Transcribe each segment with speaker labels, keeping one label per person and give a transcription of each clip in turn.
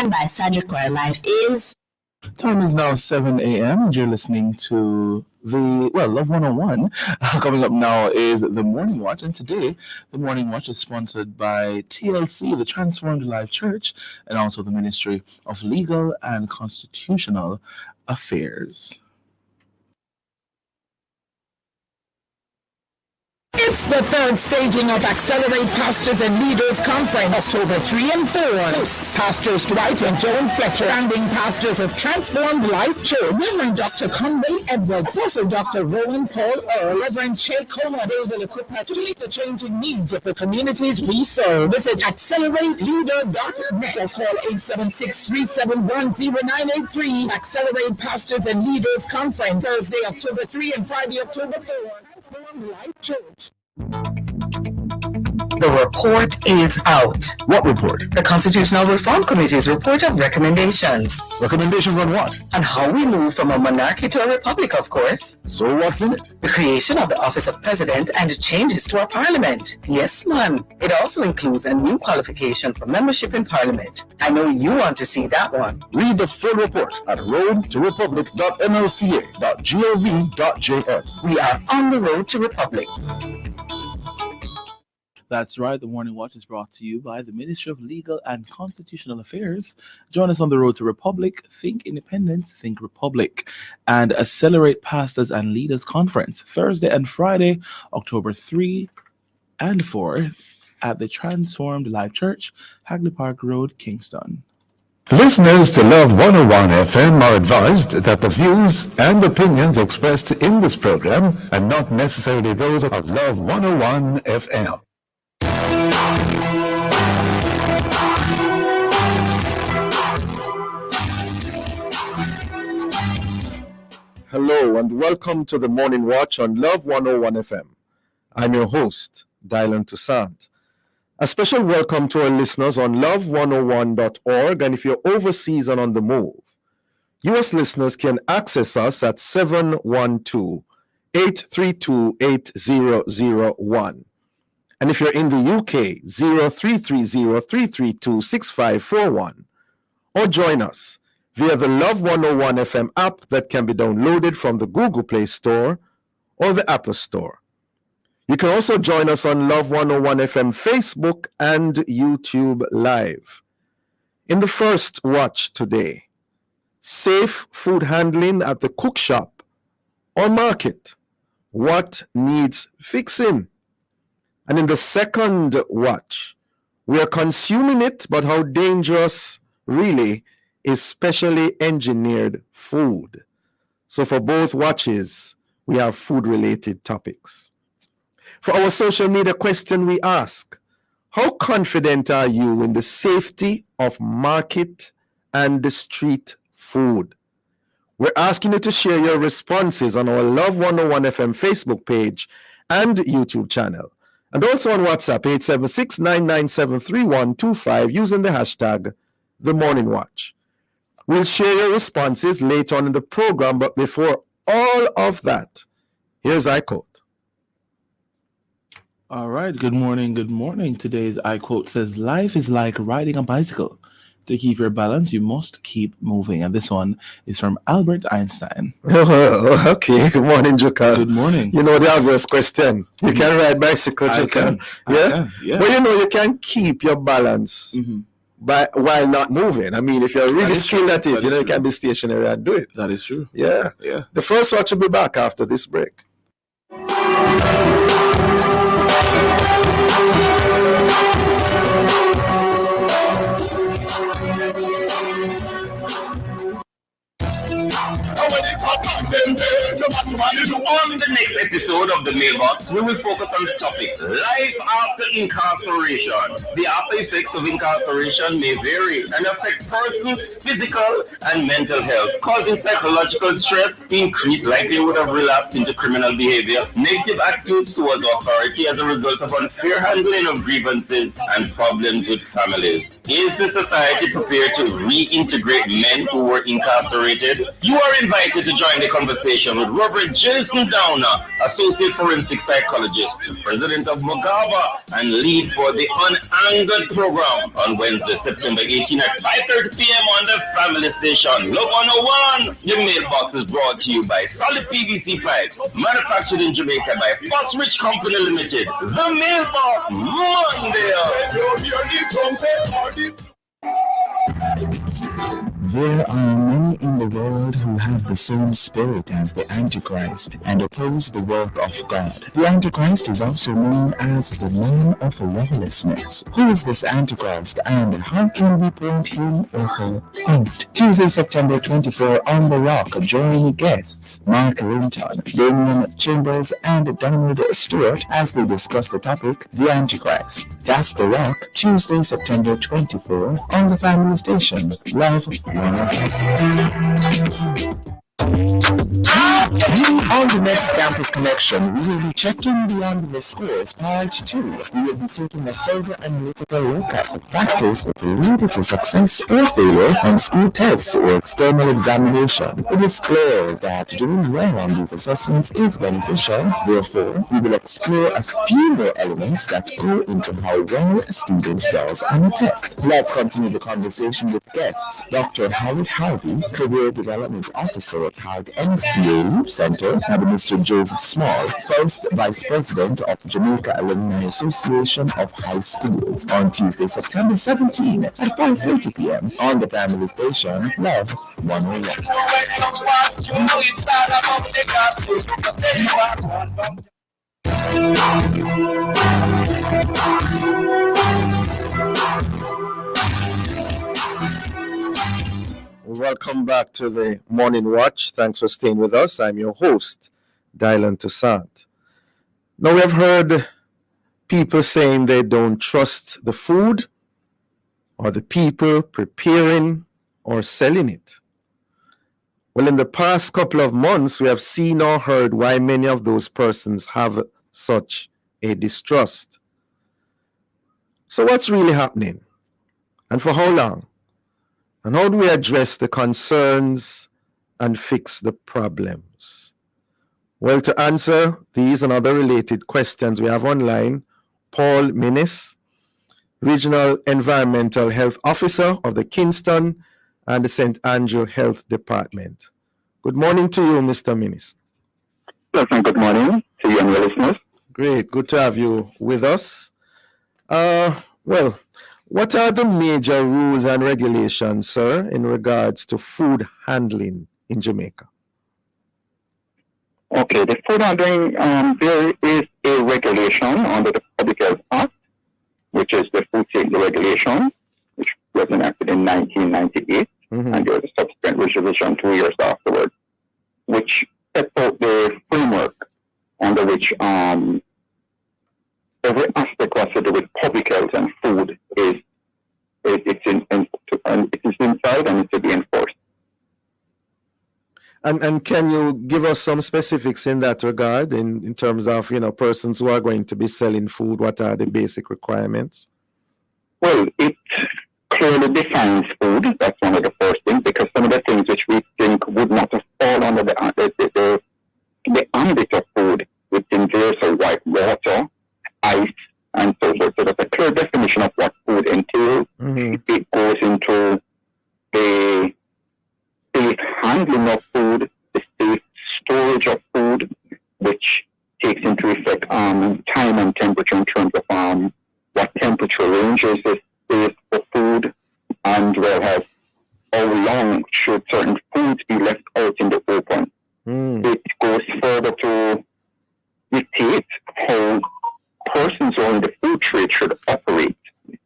Speaker 1: by Sajikor. Life is.
Speaker 2: Time is now 7 a.m. and you're listening to Love 101. Coming up now is the Morning Watch, and today the Morning Watch is sponsored by TLC, the Transformed Life Church, and also the Ministry of Legal and Constitutional Affairs.
Speaker 3: It's the third staging of Accelerate Pastors and Leaders Conference, October 3 and 4. Hosts Pastors Dwight and Joan Fletcher, founding pastors of Transformed Life Church, Reverend Dr. Conway Edwards, also Dr. Rowan Paul Earl, Reverend Che Coleman. They will equip us to meet the changing needs of the communities we serve. Visit accelerate.leader.net. Call 876-371-0983. Accelerate Pastors and Leaders Conference, Thursday, October 3 and Friday, October 4. Transformed Life Church.
Speaker 4: The report is out.
Speaker 2: What report?
Speaker 4: The Constitutional Reform Committee's report of recommendations.
Speaker 2: Recommendations on what?
Speaker 4: On how we move from a monarchy to a republic, of course.
Speaker 2: So what's in it?
Speaker 4: The creation of the office of president and changes to our parliament. Yes, man. It also includes a new qualification for membership in parliament. I know you want to see that one.
Speaker 2: Read the full report at roadtorepublic.nlca.gov.jn.
Speaker 4: We are on the road to republic.
Speaker 2: That's right. The Morning Watch is brought to you by the Ministry of Legal and Constitutional Affairs. Join us on the road to Republic. Think Independence, Think Republic. And Accelerate Pastors and Leaders Conference, Thursday and Friday, October 3 and 4 at the Transformed Life Church, Hagley Park Road, Kingston.
Speaker 5: Listeners to Love 101 FM are advised that the views and opinions expressed in this program are not necessarily those of Love 101 FM.
Speaker 6: Hello and welcome to the Morning Watch on Love 101 FM. I'm your host, Dylan Toussaint. A special welcome to our listeners on love101.org, and if you're overseas and on the move, U.S. listeners can access us at 712-832-8001. And if you're in the UK, 0330-332-6541. Or join us via the Love 101 FM app that can be downloaded from the Google Play Store or the Apple Store. You can also join us on Love 101 FM Facebook and YouTube Live. In the first watch today, safe food handling at the cook shop or market. What needs fixing? And in the second watch, we are consuming it, but how dangerous really is specially engineered food. So for both watches, we have food-related topics. For our social media question, we ask, how confident are you in the safety of market and the street food? We're asking you to share your responses on our Love 101 FM Facebook page and YouTube channel. And also on WhatsApp, 876-997-3125, using the hashtag #TheMorningWatch. We'll share your responses later on in the program, but before all of that, here's iQuote.
Speaker 2: All right. Good morning. Good morning. Today's iQuote says, life is like riding a bicycle. To keep your balance, you must keep moving. And this one is from Albert Einstein.
Speaker 6: Oh, okay. Good morning, Joka.
Speaker 2: Good morning.
Speaker 6: You know the obvious question. You can ride bicycle, Joka. Yeah? Well, you can keep your balance while not moving. I mean, if you're really skilled at it, you can be stationary and do it.
Speaker 2: That is true.
Speaker 6: Yeah. The first watch will be back after this break.
Speaker 7: On the next episode of The Mailbox, we will focus on the topic, life after incarceration. The after effects of incarceration may vary and affect persons' physical and mental health, causing psychological stress, increased likelihood of relapse into criminal behavior, negative attitudes towards authority as a result of unfair handling of grievances, and problems with families. Is the society prepared to reintegrate men who were incarcerated? You are invited to join the conversation with Reverend Jason Downer, Associate Forensic Psychologist, President of Mogava, and lead for the Unangered program on Wednesday, September 18 at 5:30 p.m. on the Family Station. Love 101. Your mailbox is brought to you by Solid PVC Pipes, manufactured in Jamaica by Fox Rich Company Limited. The Mailbox Monday.
Speaker 8: There are many in the world who have the same spirit as the Antichrist and oppose the work of God. The Antichrist is also known as the man of lawlessness. Who is this Antichrist and how can we point him or her out? Tuesday, September 24 on The Rock, join guests Mark Linton, Damian Chambers, and Donald Stewart as they discuss the topic, the Antichrist. That's The Rock, Tuesday, September 24 on the Family Station. Love, on the next Campus Connection, we will be checking beyond the scores, part 2. We will be taking a further analytical look at the factors that lead to success or failure on school tests or external examination. It is clear that doing well on these assessments is beneficial. Therefore, we will explore a few more elements that go into how well a student does on a test. Let's continue the conversation with guests. Dr. Howard Harvey, Career Development Officer at Howard MSTA Center, and Mr. Joseph Small, First Vice President of Jamaica Alumni Association of High Schools, on Tuesday, September 17 at 5:30 p.m. on the Family Station. Love 101.
Speaker 6: Welcome back to the Morning Watch. Thanks for staying with us. I'm your host, Dylan Toussaint. Now, we have heard people saying they don't trust the food or the people preparing or selling it. Well, in the past couple of months, we have seen or heard why many of those persons have such a distrust. So what's really happening? And for how long? And how do we address the concerns and fix the problems? Well, to answer these and other related questions, we have online Paul Minnis, Regional Environmental Health Officer of the Kingston and the St. Andrew Health Department. Good morning to you, Mr. Minnis.
Speaker 9: Pleasant good morning to you and your listeners.
Speaker 6: Great, good to have you with us. Well, what are the major rules and regulations, sir, in regards to food handling in Jamaica?
Speaker 9: Okay, the food handling, there is a regulation under the Public Health Act, which is the Food Safety Regulation, which was enacted in 1998, and there was a subsequent revision 2 years afterwards, which sets out the framework under which every aspect has to do with public health and food is inside and it's to be enforced.
Speaker 6: And can you give us some specifics in that regard, in terms of, persons who are going to be selling food? What are the basic requirements?
Speaker 9: Well, it clearly defines food. That's one of the first things, because some of the things which we think would not fall under the ambit of food within there, so like water, ice, and so forth. So that's a clear definition of what food entails. It goes into the safe handling of food, the safe storage of food, which takes into effect time and temperature in terms of what temperature ranges is safe for food, and well as how long should certain foods be left out in the open. It goes further to dictate how persons who are in the food trade should operate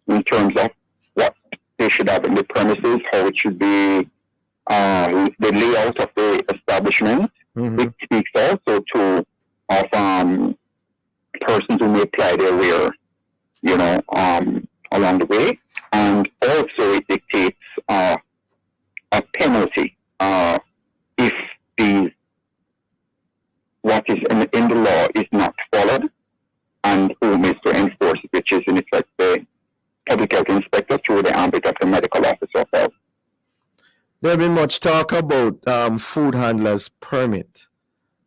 Speaker 9: in terms of what they should have in the premises, how it should be the layout of the establishment. It speaks also to of persons who may apply their wear, along the way, and also it dictates a penalty if what is in the law is not followed, and whom is to enforce it, which is in effect the public health inspector through the ambit of the medical officer of health.
Speaker 6: There's been much talk about food handlers permit.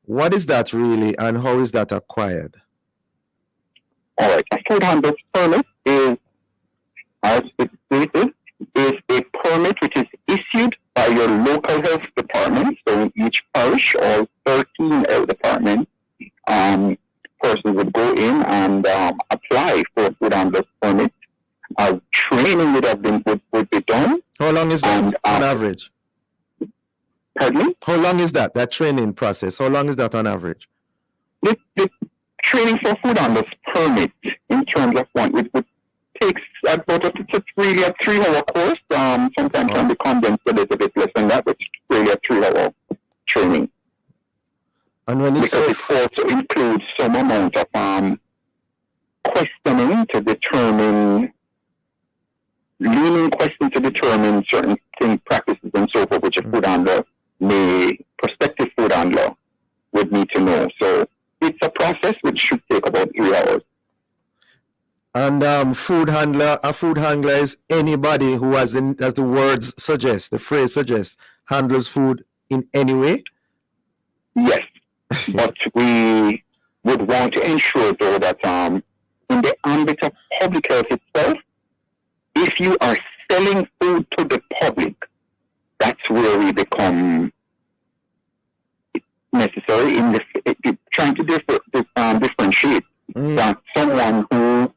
Speaker 6: What is that really, and how is that acquired?
Speaker 9: All right, a food handler's permit is, as it stated, is a permit which is issued by your local health department. So in each parish, all 13 health departments, persons would go in and apply for a food handler's permit. Training would be done.
Speaker 6: How long is that on average?
Speaker 9: Pardon me?
Speaker 6: How long is that training process? How long is that on average?
Speaker 9: The training for food handler's permit in terms of one, it would take about it's really a 3-hour course. Sometimes can be condensed a little bit less than that, but it's really a 3-hour training.
Speaker 6: And when
Speaker 9: because it also includes some amount of questioning to determine, leading questions to determine certain things, practices, and so forth, which a food handler prospective food handler would need to know. So it's a process which should take about 3 hours.
Speaker 6: And a food handler is anybody who has, as the words suggest, the phrase suggests, handles food in any way?
Speaker 9: Yes, but we would want to ensure, though, that in the ambit of public health itself, if you are selling food to the public, that's where we become necessary in trying to differentiate that someone who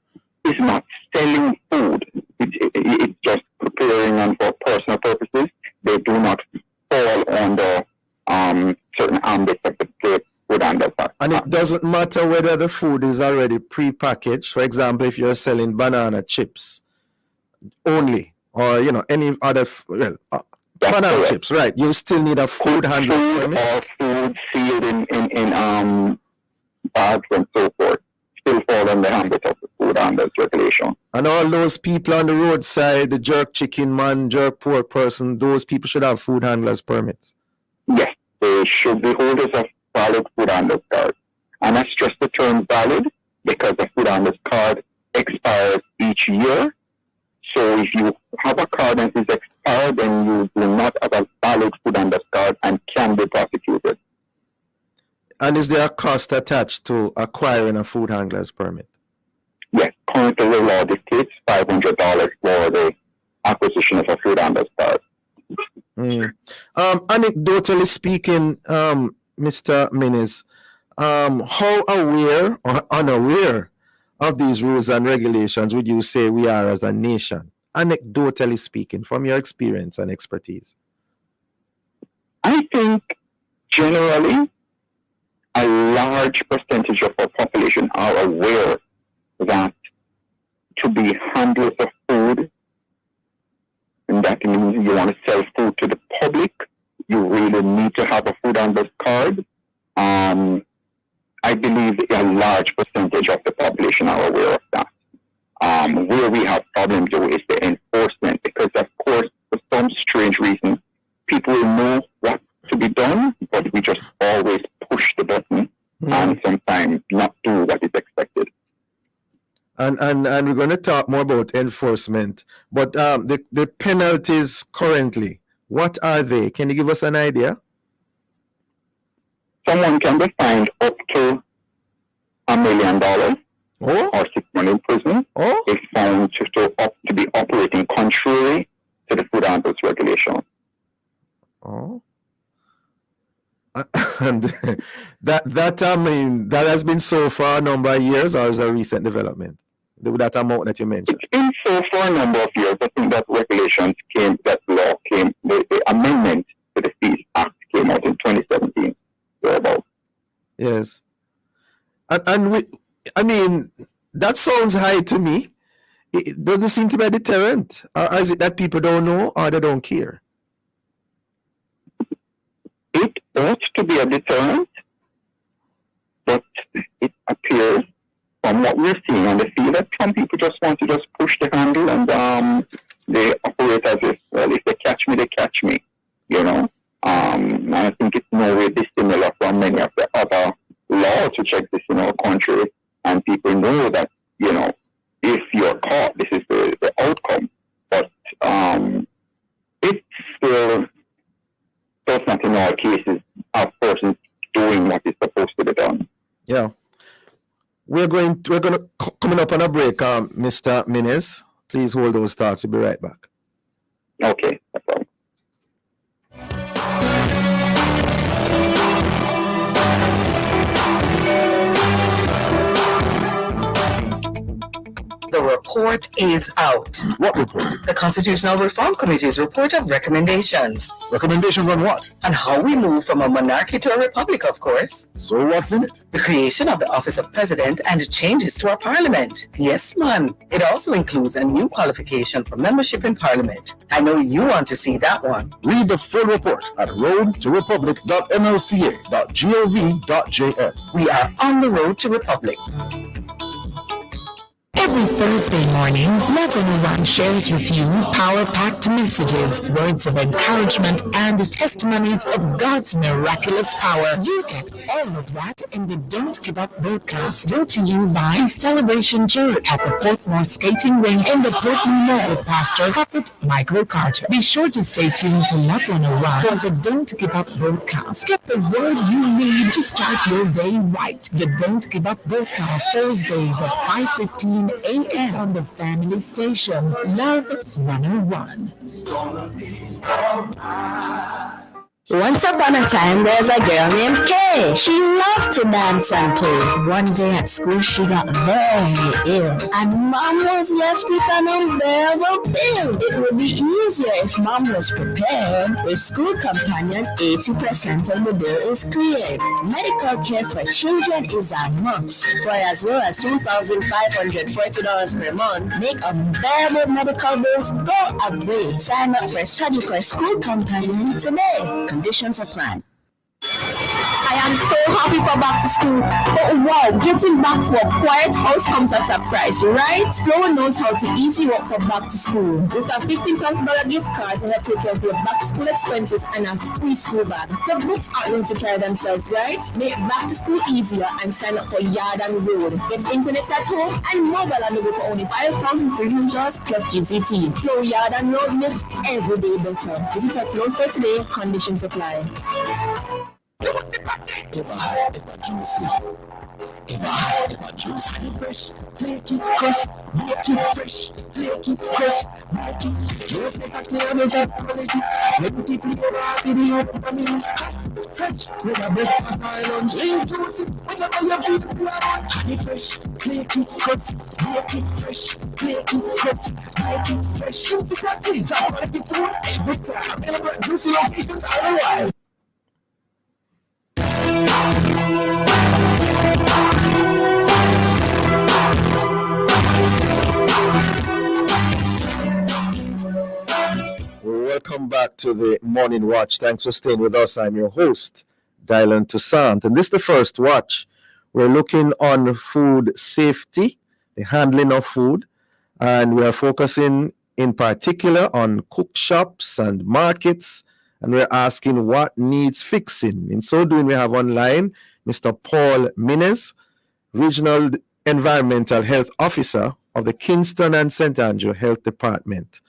Speaker 9: is not selling food, it's just preparing and for personal purposes, they do not fall under certain ambits of the food handler.
Speaker 6: And it doesn't matter whether the food is already pre-packaged. For example, if you're selling banana chips only, or any other banana chips, right? You still need a food handler permit.
Speaker 9: Or food sealed in bags and so forth still fall in the ambit of the food handler's regulation.
Speaker 6: And all those people on the roadside, the jerk chicken man, jerk pork person, those people should have food handlers permits.
Speaker 9: Yes, they should be holders of valid food handler's card. And I stress the term valid because the food handler's card expires each year. So if you have a card that is expired, then you do not have a valid food handler's card and can be prosecuted.
Speaker 6: And is there a cost attached to acquiring a food handler's permit?
Speaker 9: Yes, currently the law dictates $500 for the acquisition of a food handler's card.
Speaker 6: Anecdotally speaking, Mr. Minis, how aware or unaware of these rules and regulations would you say we are as a nation? Anecdotally speaking, from your experience and expertise.
Speaker 9: I think generally a large percentage of our population are aware that to be handlers of food, and that means you want to sell food to the public, you really need to have a food handler's card. I believe a large percentage of the population are aware of that. Where we have problems though is the enforcement, because of course, for some strange reason, people know what to be done, but we just always push the button and sometimes not do what is expected.
Speaker 6: And we're going to talk more about enforcement, but the penalties currently, what are they? Can you give us an idea?
Speaker 9: Someone can be fined up to $1 million or 6 months in prison if found to be operating contrary to the food handlers regulation.
Speaker 6: And that has been so for a number of years, or is a recent development? That amount that you mentioned.
Speaker 9: It's been so for a number of years. I think that the amendment to the Fees Act came out in 2017. Thereabout.
Speaker 6: Yes. That sounds high to me. It doesn't seem to be a deterrent. Or is it that people don't know or they don't care?
Speaker 9: It ought to be a deterrent, but it appears from what we're seeing on the field that some people just want to push the handle and they operate as if, well, if they catch me, they catch me, And I think it's no way dissimilar from many of the other laws which exist in our country, and people know that, if you're caught, this is the outcome. But it's still all cases of persons doing what is supposed to be done.
Speaker 6: Yeah. We're gonna coming up on a break, Mr. Minez. Please hold those thoughts. We'll be right back.
Speaker 9: Okay, no problem.
Speaker 4: The report is out.
Speaker 5: What report?
Speaker 4: The Constitutional Reform Committee's report of recommendations
Speaker 5: Recommendations on what?
Speaker 4: on how we move from a monarchy to a republic, of course.
Speaker 5: So what's in it?
Speaker 4: The creation of the office of president and changes to our parliament. Yes, man. It also includes a new qualification for membership in parliament. I know you want to see that one.
Speaker 5: Read the full report at roadtorepublic.nlca.gov.jn.
Speaker 4: We are on the road to republic.
Speaker 3: Every Thursday morning, Love 101 shares with you power-packed messages, words of encouragement, and testimonies of God's miraculous power. You get all of that in the Don't Give Up broadcast, brought to you by Celebration Church at the Portmore Skating Rink in the Portmore Mall with Pastor Prophet Michael Carter. Be sure to stay tuned to Love 101 for the Don't Give Up broadcast. Get the word you need to start your day right. The Don't Give Up broadcast, Thursdays at 5:15 a.m. on the family station, Love 101.
Speaker 1: Once upon a time, there was a girl named Kay. She loved to dance and play. One day at school, she got very ill, and Mom was left with an unbearable bill. It would be easier if Mom was prepared. With school companion, 80% of the bill is cleared. Medical care for children is a must. For as low as $2,540 per month, make unbearable medical bills go away. Sign up for Surgical School Companion today. Conditions apply.
Speaker 10: I am so happy for back to school. But wow, getting back to a quiet house comes at a price, right? Flower knows how to easy work for back to school. With a $15,000 gift card to help take care of your back to school expenses and a free school bag. The books aren't going to carry themselves, right? Make back to school easier and sign up for Yard and Road. Get internet at home and mobile on the go for only $5,300 plus GCT. Flow Yard and Road makes every day better. Visit a Flow store today. Conditions apply.
Speaker 8: Ever hot, ever juicy. Ever hot, ever juicy. Honey fresh, flaky, crisp, make it fresh, flaky, crisp, make it. Don't forget the energy, quality. Make it flavor out in the open family. Hot, fresh, with a breakfast or lunch. It's juicy, whatever you feel, honey fresh, flaky, crisp, make it fresh, flaky, crisp, make it fresh. Juicy qualities are quality food every time. Available at juicy locations all the while.
Speaker 6: Welcome back to the Morning Watch. Thanks for staying with us. I'm your host, Dylan Toussaint. And this is the first watch. We're looking on food safety, the handling of food, and we are focusing in particular on cook shops and markets, and we're asking what needs fixing. In so doing, we have online Mr. Paul Minez, Regional Environmental Health Officer of the Kingston and St. Andrew Health Department.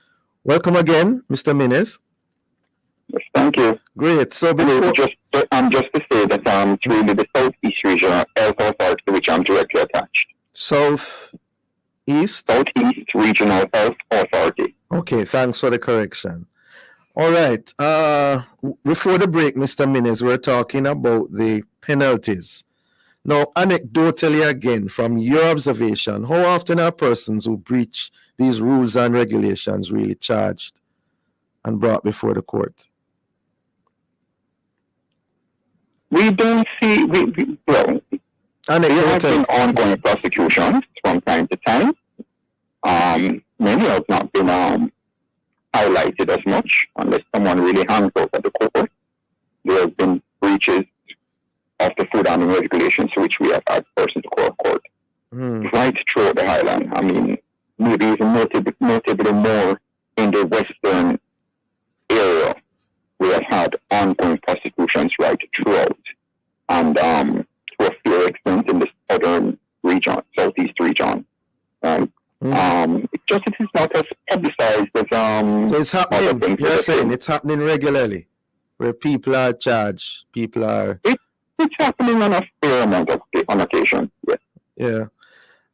Speaker 6: Welcome again, Mr. Minez.
Speaker 9: Yes, thank you.
Speaker 6: Great. So before...
Speaker 9: just to say that it's really the Southeast Regional Health Authority to which I'm directly attached.
Speaker 6: Southeast
Speaker 9: Regional Health Authority.
Speaker 6: Okay, thanks for the correction. All right. Before the break, Mr. Minez, we're talking about the penalties. Now, anecdotally again, from your observation, how often are persons who breach these rules and regulations really charged and brought before the court?
Speaker 9: We don't see, there have been ongoing prosecutions from time to time. Many have not been highlighted as much unless someone really hangs out at the court. There have been breaches of the food handling regulations to which we have had persons to court. Right throughout the Highland. I mean, maybe even notably more in the western area. We have had ongoing prosecutions right throughout. And to a fair extent in the southern region, southeast region. Right? Justice is not as publicized as
Speaker 6: so it's happening. You're saying it's happening regularly. where people are charged, people are...
Speaker 9: It's happening on a fair amount on occasion, yes.
Speaker 6: Yeah.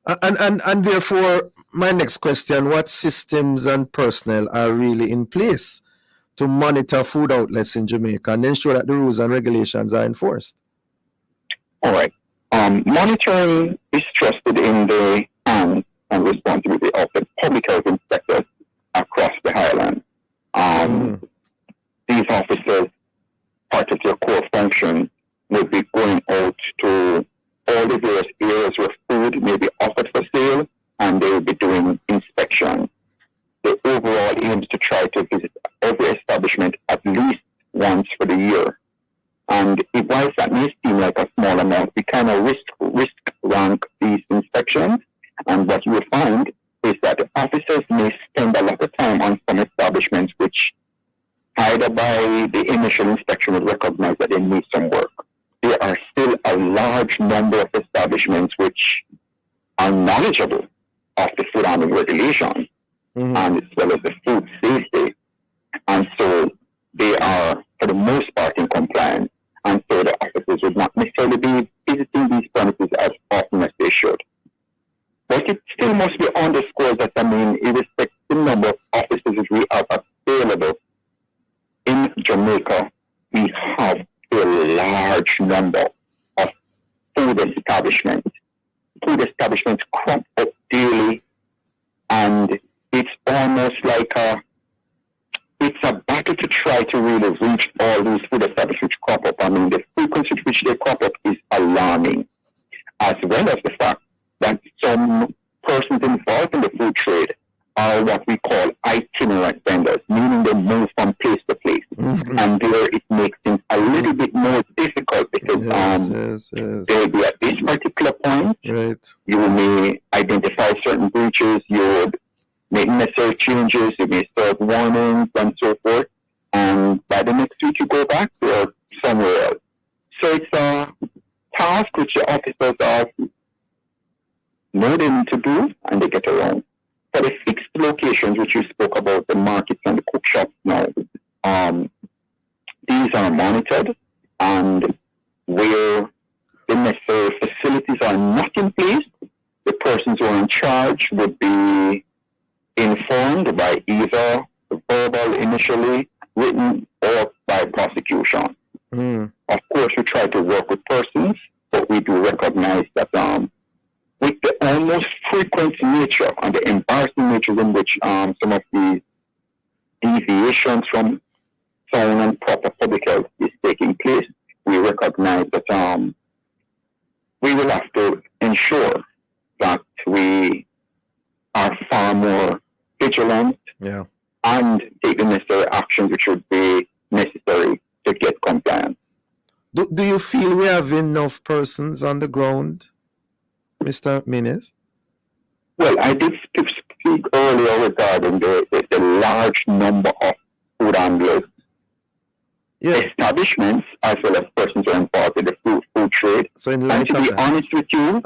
Speaker 6: And therefore, my next question, what systems and personnel are really in place to monitor food outlets in Jamaica and ensure that the rules and regulations are enforced?
Speaker 9: All right. Monitoring is trusted in the hands and responsibility of the public health inspectors across the Highlands. These officers, part of their core function, will be going out to all the various areas where food may be offered for sale, and they will be doing inspections. The overall aim is to try to visit every establishment at least once for the year. And whilst that may seem like a small amount, we kind of risk rank these inspections. And what you will find is that the officers may spend a lot of time on some establishments which either by the initial inspection would recognize that they need some work. There are still a large number of establishments which are knowledgeable of the food handling regulations and as well as the food safety. And so they are, for the most part, in compliance. And so the officers would not necessarily be visiting these premises as often as they should. But it still must be underscored that, irrespective of the number of officers we have available in Jamaica, we have a large number of food establishments. Food establishments crop up daily, and it's almost like it's a battle to try to really reach all these food establishments which crop up. The frequency with which they crop up is alarming, as well as the fact that some persons involved in the food trade are what we call itinerant vendors, meaning they move from place to place. And there it makes things a little bit more difficult because they'll be at this particular point, you may identify certain breaches, you would make necessary changes, you may serve warnings and so forth, and by the next week you go back to somewhere else. So it's a task which the officers are know they need to do, and they get around. For the fixed locations which you spoke about, the markets and the cook shops now, these are monitored, and where the necessary facilities are not in place, the persons who are in charge would be informed by either verbal initially, written, or by prosecution. Of course, we try to work with persons, but we do recognize that with the almost frequent nature and the embarrassing nature in which some of these deviations from sound and proper public health is taking place, we recognize that we will have to ensure that we are far more vigilant and take the necessary actions which would be necessary to get compliance.
Speaker 6: Do you feel we have enough persons on the ground, Mr. Minnes?
Speaker 9: Well, I did speak earlier regarding the large number of food handlers, establishments, as well as persons who are involved in the food trade.
Speaker 6: So in
Speaker 9: and to be honest with you,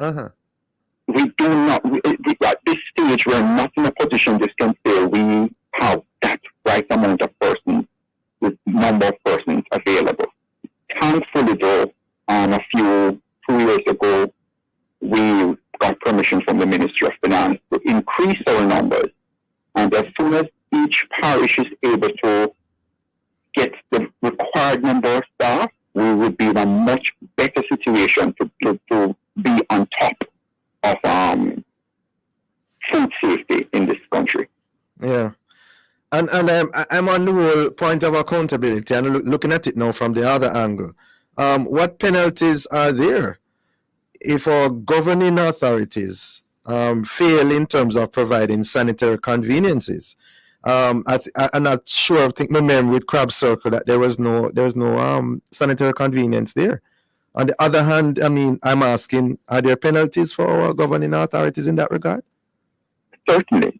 Speaker 9: we do not, at this stage, we're not in a position just can say we have that right amount of persons, the number of persons available. Thankfully, though, a few years ago, we got permission from the Ministry of Finance to increase our numbers. And as soon as each parish is able to get the required number of staff, we would be in a much better situation to be on top of food safety in this country.
Speaker 6: Yeah. And I'm on the whole point of accountability and looking at it now from the other angle. What penalties are there if our governing authorities fail in terms of providing sanitary conveniences? I'm not sure. I think my memory with Crab Circle that there was no sanitary convenience there. On the other hand, I'm asking, are there penalties for our governing authorities in that regard?
Speaker 9: Certainly.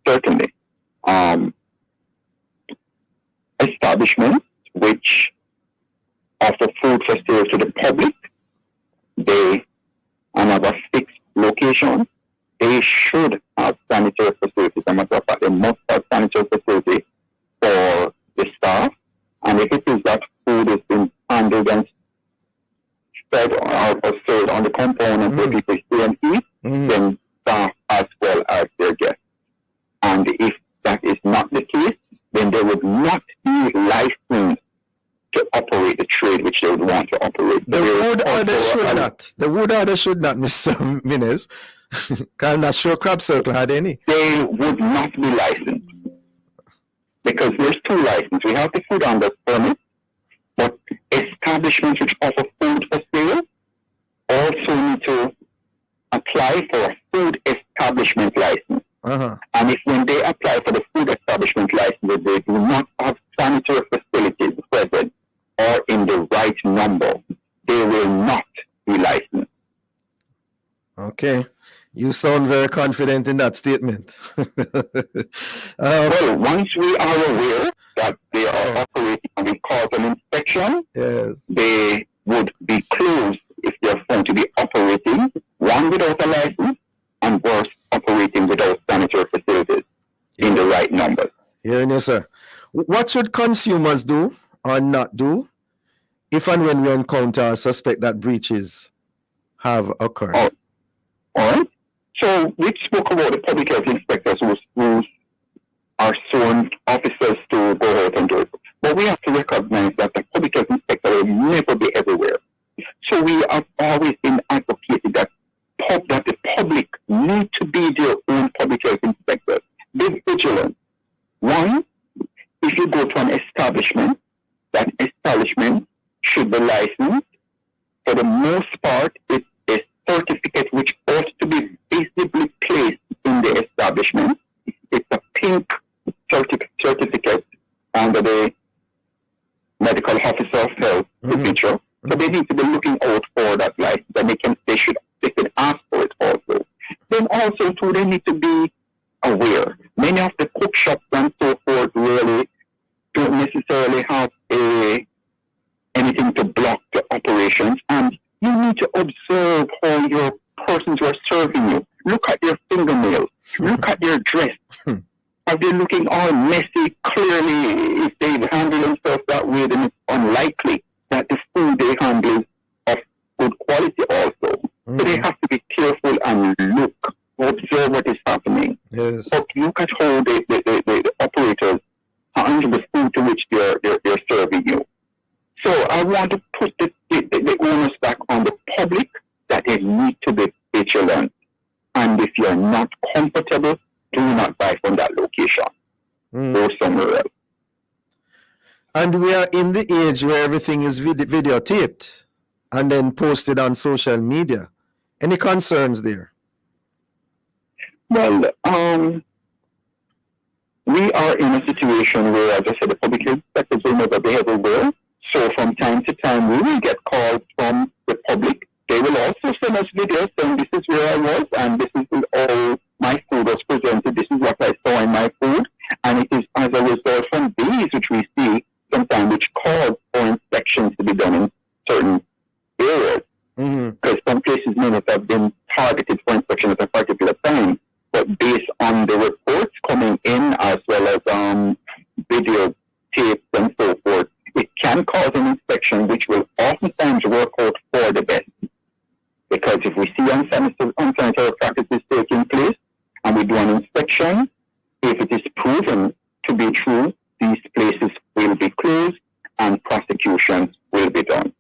Speaker 9: Establishments which offer food for sale to the public, they have a fixed location. They should have sanitary facilities. As a matter of fact, they must have sanitary facilities for the staff. And if it is that food has been handled and fed or sold on the component where people stay and eat, then staff as well as their guests. And if that is not the case, then they would not be licensed to operate the trade which they would want to operate.
Speaker 6: The would order should not. The would order should not, Mr. Minnes. I'm not sure Crab Circle had any.
Speaker 9: They would not be licensed. Because there's two licenses. We have the food under permit, but establishments which offer food for sale also need to apply for a food establishment license. And if when they apply for the food establishment license, they do not have sanitary facilities present or in the right number, they will not be licensed.
Speaker 6: Okay. You sound very confident in that statement.
Speaker 9: Well, once we are aware that they are operating and we cause an inspection, they would be closed if they are found to be operating, one, without a license, and worse, operating without sanitary facilities in the right numbers.
Speaker 6: Yes, sir. What should consumers do or not do if and when we encounter or suspect that breaches have occurred?
Speaker 9: All right. So we spoke about the public health inspectors who are sworn officers to go out and do it. But we have to recognize that the public health inspector will never be everywhere. So we have always been advocating that the public need to be their own public health inspectors. Be vigilant. One, if you go to an establishment, that establishment should be licensed. For the most part, it's a certificate which ought to be visibly placed in the establishment. It's a pink certificate under the medical officer of health signature. So they need to be looking out for that license, and they can ask for it also. Then also too, they need to be aware. Many of the cook shops and so forth really don't necessarily have anything to block the operations, and you need to observe how your persons who are serving you. Look at their fingernails. Look at their dress. Are they looking all messy? Clearly, if they handle themselves that way, then it's unlikely that the food they handle is of good quality also. So they have to be careful and observe what is happening.
Speaker 6: Yes.
Speaker 9: But look at how the operators handle the food to which they're serving you. So I want to put the onus back on the public that they need to be vigilant. And if you're not comfortable, do not buy from that location. Go somewhere else.
Speaker 6: And we are in the age where everything is videotaped and then posted on social media. Any concerns there?
Speaker 9: Well, we are in a situation where, as I said, the public inspectors will never be everywhere. So from time to time, we will get calls from the public. They will also send us videos saying, this is where I was, and this is all my food was presented. This is what I saw in my food. And it is as a result from these which we see sometimes which cause for inspections to be done in certain areas. Because some places may not have been targeted for inspection at a particular time. But based on the reports coming in, as well as video tapes and so forth, it can cause an inspection which will oftentimes work out for the best. Because if we see unsanitary practices taking place and we do an inspection, if it is proven to be true, these places will be closed and prosecutions will be done.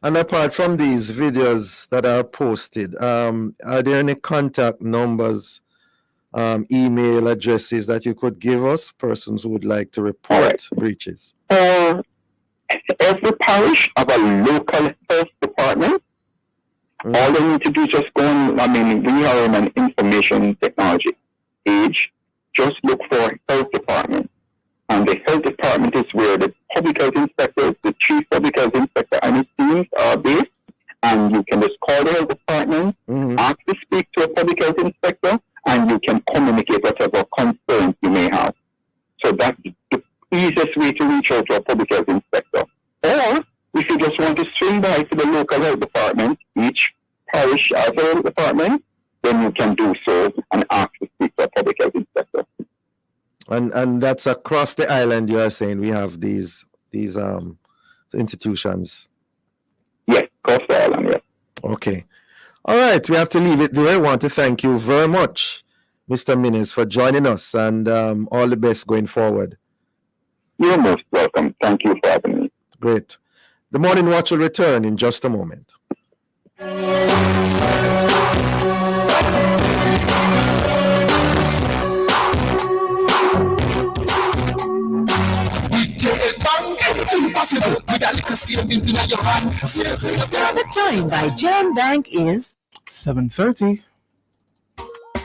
Speaker 6: And apart from these videos that are posted, are there any contact numbers, email addresses that you could give us, persons who would like to report breaches?
Speaker 9: Every parish have a local health department. All they need to do is just go on, we are in an information technology age. Just look for health department. And the health department is where the public health inspectors, the chief public health inspector and his teams are based. And you can just call the health department, ask to speak to a public health inspector, and you can communicate whatever concerns you may have. So that's the easiest way to reach out to a public health inspector. Or if you just want to swing by to the local health department, each parish has a health department, then you can do so and ask to speak to a public health inspector.
Speaker 6: And that's across the island. You are saying we have these these institutions?
Speaker 9: Yes, Coastal Island, yes.
Speaker 6: Okay. All right, we have to leave it there. I want to thank you very much, Mr. Minnes, for joining us, and all the best going forward.
Speaker 9: You're most welcome. Thank you for having me.
Speaker 6: Great. The Morning Watch will return in just a moment.
Speaker 4: The time by Jam Bank is
Speaker 2: 7:30.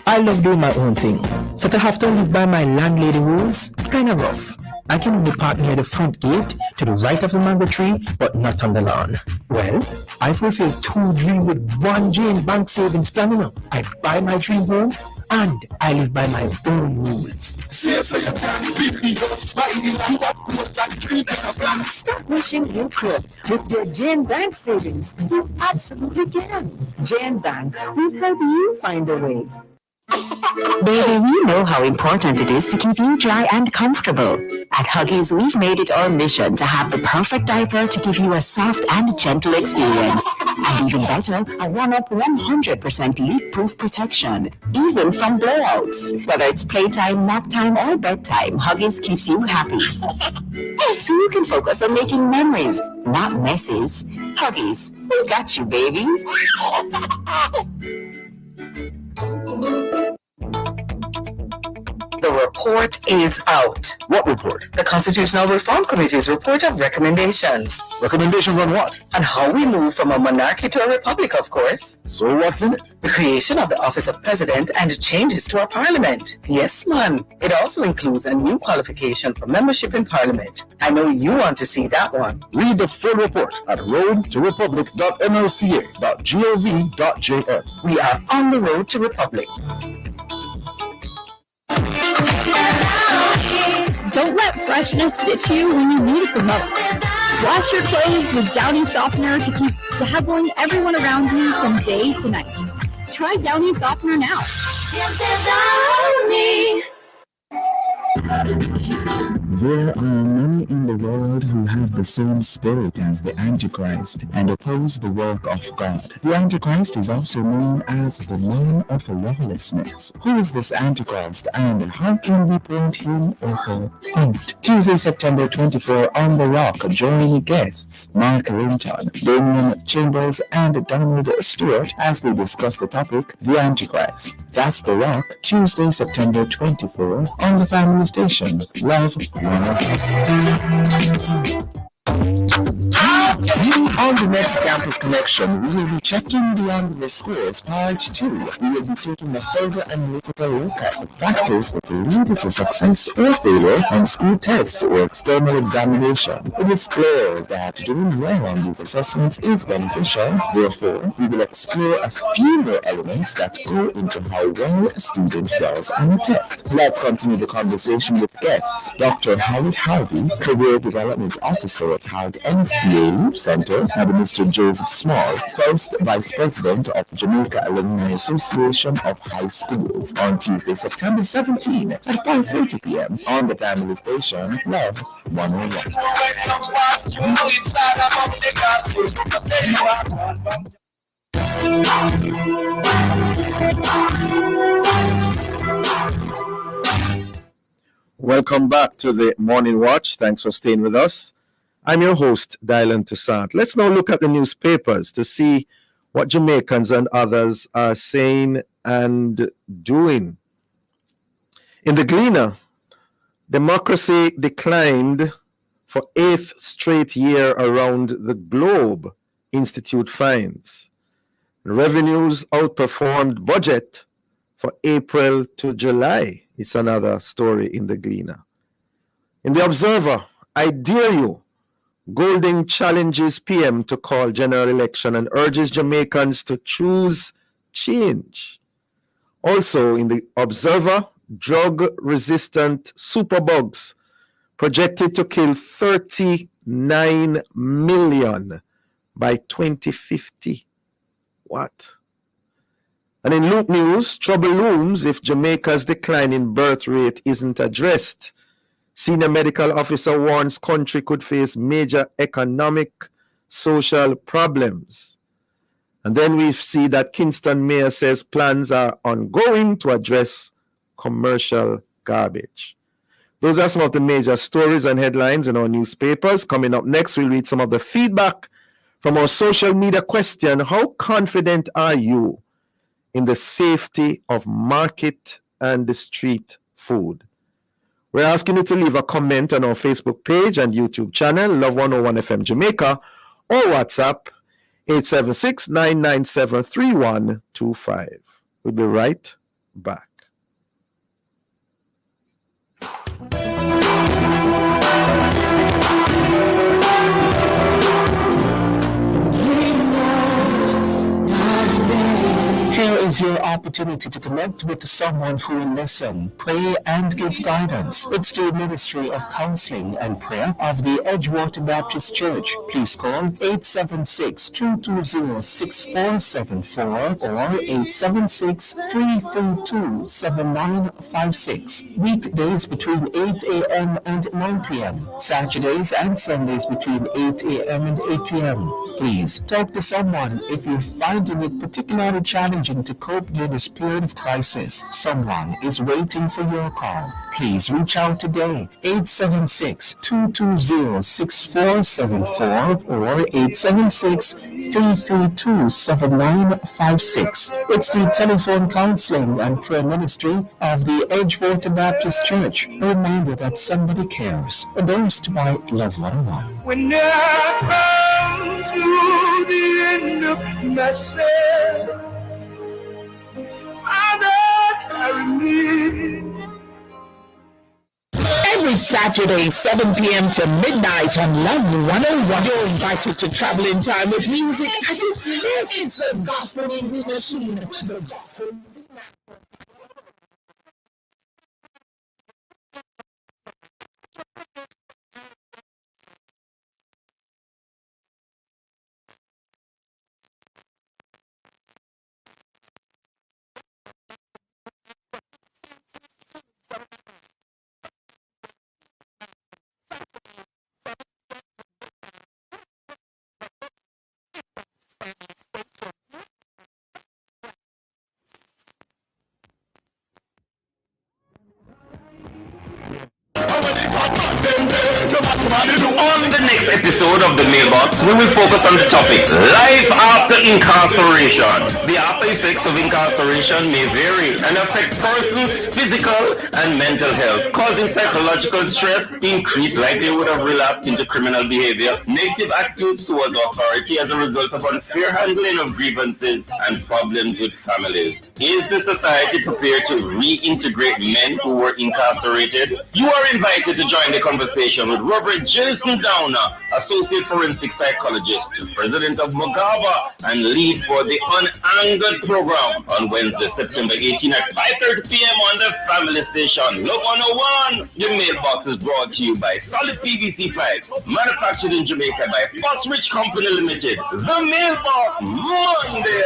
Speaker 3: I love doing my own thing, so to have to live by my landlady rules, kind of rough. I can only park near the front gate to the right of the mango tree, but not on the lawn. Well, I fulfilled 2 dreams with 1 Jane Bank savings plan. I buy my dream home and I live by my own rules.
Speaker 4: Stop wishing you could. With your Jane Bank savings, you absolutely can. Jane Bank will help you find a way.
Speaker 1: Baby, we know how important it is to keep you dry and comfortable. At Huggies, we've made it our mission to have the perfect diaper to give you a soft and gentle experience. And even better, a one-up 100% leak-proof protection, even from blowouts. Whether it's playtime, nap time, or bedtime, Huggies keeps you happy. So you can focus on making memories, not messes. Huggies, we got you, baby.
Speaker 4: The report is out.
Speaker 8: What report?
Speaker 4: The Constitutional Reform Committee's report of recommendations
Speaker 8: Recommendations on what?
Speaker 4: on how we move from a monarchy to a republic, of course.
Speaker 8: So what's in it?
Speaker 4: The creation of the office of president and changes to our parliament. Yes, man. It also includes a new qualification for membership in parliament. I know you want to see that one.
Speaker 8: Read the full report at roadtorepublic.nlca.gov.jm.
Speaker 4: We are on the road to republic.
Speaker 10: Don't let freshness ditch you when you need it the most. Wash your clothes with Downy Softener to keep dazzling everyone around you from day to night. Try Downy Softener now.
Speaker 8: There are many in the world who have the same spirit as the Antichrist and oppose the work of God. The Antichrist is also known as the man of lawlessness. Who is this Antichrist and how can we point him or her out? Tuesday, September 24 on The Rock, join guests Mark Linton, Damian Chambers, and Donald Stewart as they discuss the topic, the Antichrist. That's The Rock, Tuesday, September 24 on the family station. Love, on the next Campus Connection, we will be checking beyond the scores, part 2. We will be taking a further analytical look at the factors that lead to success or failure on school tests or external examination. It is clear that doing well on these assessments is beneficial. Therefore, we will explore a few more elements that go into how well a student does on the test. Let's continue the conversation with guests. Dr. Howard Harvey, Career Development Officer at Howard MCA Center, and Mr. Joseph Small, First Vice President of Jamaica Alumni Association of High Schools, on Tuesday, September 17 at 5:30 p.m. on the family station, Love 101.
Speaker 6: Welcome back to the Morning Watch. Thanks for staying with us. I'm your host, Dylan Toussaint. Let's now look at the newspapers to see what Jamaicans and others are saying and doing. In the Gleaner, democracy declined for 8th straight year around the globe, Institute finds. Revenues outperformed budget for April to July. It's another story in the Gleaner. In the Observer, I dare you, Golding challenges PM to call general election and urges Jamaicans to choose change. Also in the Observer, drug-resistant superbugs projected to kill 39 million by 2050. What? And in Loop News, trouble looms if Jamaica's declining birth rate isn't addressed. Senior medical officer warns country could face major economic, social problems. And then we see that Kingston mayor says plans are ongoing to address commercial garbage. Those are some of the major stories and headlines in our newspapers. Coming up next, we'll read some of the feedback from our social media question: how confident are you in the safety of market and the street food? We're asking you to leave a comment on our Facebook page and YouTube channel, Love 101 FM Jamaica, or WhatsApp 876-997-3125. We'll be right back.
Speaker 8: Here is your opportunity to connect with someone who will listen, pray, and give guidance. It's the Ministry of Counseling and Prayer of the Edgewater Baptist Church. Please call 876-220-6474 or 876-332-7956. Weekdays between 8 a.m. and 9 p.m. Saturdays and Sundays between 8 a.m. and 8 p.m. Please talk to someone if you're finding it particularly challenging to cope during this period of crisis. Someone is waiting for your call. Please reach out today. 876-220-6474 or 876-332-7956. It's the Telephone Counseling and Prayer Ministry of the Edgewater Baptist Church. A reminder that somebody cares. Endorsed by Love 101.
Speaker 11: When I come to the end of myself, Father, carry me.
Speaker 3: Every Saturday, 7 p.m. to midnight on Love 101. You're invited to travel in time with music at its best. It's a gospel music machine. The gospel music network.
Speaker 7: On the next episode of The Mailbox, we will focus on the topic life after incarceration. The after effects of incarceration may vary and affect persons' physical and mental health, causing psychological stress, increased likelihood of relapse into criminal behavior, negative attitudes towards authority as a result of unfair handling of grievances, and problems with families. Is the society prepared to reintegrate men who were incarcerated? You are invited to join the conversation with Robert Jason Downer, Associate Forensic Psychologist, President of Mogaba, and lead for the Unangered program on Wednesday, September 18 at 5:30 p.m. on the Family Station, Love 101. The Mailbox is brought to you by Solid PVC Pipes, manufactured in Jamaica by Foxrich Company Limited. The Mailbox, Monday.